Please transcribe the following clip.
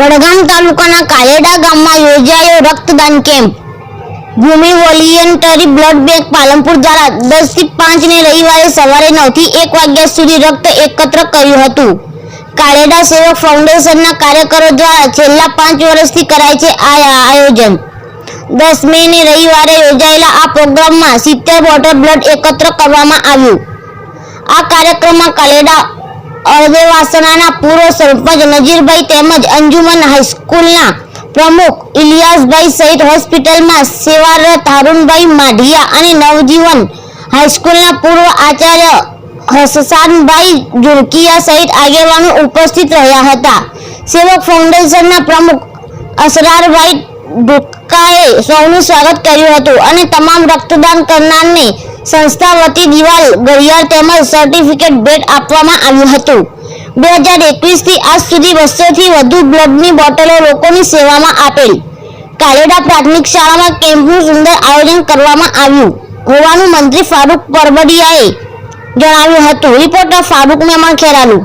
વડગામ તાલુકાના કાલેડા ગામમાં યોજાયો રક્તદાન કેમ્પ। ભૂમિ વોલિયન્ટરી બ્લડ બેંક પાલનપુર દ્વારા 10 થી 5 ને રવિવારે સવારે 9 થી 1 વાગ્યા સુધી રક્ત એકત્ર કર્યું હતું। કાલેડા સેવક ફાઉન્ડેશનના કાર્યકરો દ્વારા છેલ્લા 5 વર્ષથી કરાય છે આ આયોજન। 10 મે ને રવિવારે યોજાયેલા આ પ્રોગ્રામમાં 70 બોટલ બ્લડ એકત્ર કરવામાં આવ્યું। આ કાર્યક્રમમાં કાલેડા અળદેવાસણાના પૂર્વ સરપંચ નજીરભાઈ તેમજ અંજુમન હાઈસ્કૂલના પ્રમુખ ઇલિયાસભાઈ સહિત હોસ્પિટલમાં સેવારત હારૂનભાઈ માઢિયા અને નવજીવન હાઈસ્કૂલના પૂર્વ આચાર્ય હસસાનભાઈ ઝુરકિયા સહિત આગેવાનો ઉપસ્થિત રહ્યા હતા। સેવક ફાઉન્ડેશનના પ્રમુખ અસરારભાઈ ઢુક્કાએ સૌનું સ્વાગત કર્યું હતું અને તમામ રક્તદાન કરનારને સંસ્થા વતી દિવાલ ઘડિયાળ તેમજ સર્ટિફિકેટ ભેટ આપવામાં આવ્યું હતું। 2021 થી આજ સુધી 200 થી વધુ બ્લડની બોટલો લોકોની સેવામાં આપેલ। કાલેડા પ્રાથમિક શાળામાં કેમ્પનું સુંદર આયોજન કરવામાં આવ્યું હોવાનું મંત્રી ફારૂક પરબડિયાએ જણાવ્યું હતું। રિપોર્ટર ફારૂક મેમણ ખેરાલુ।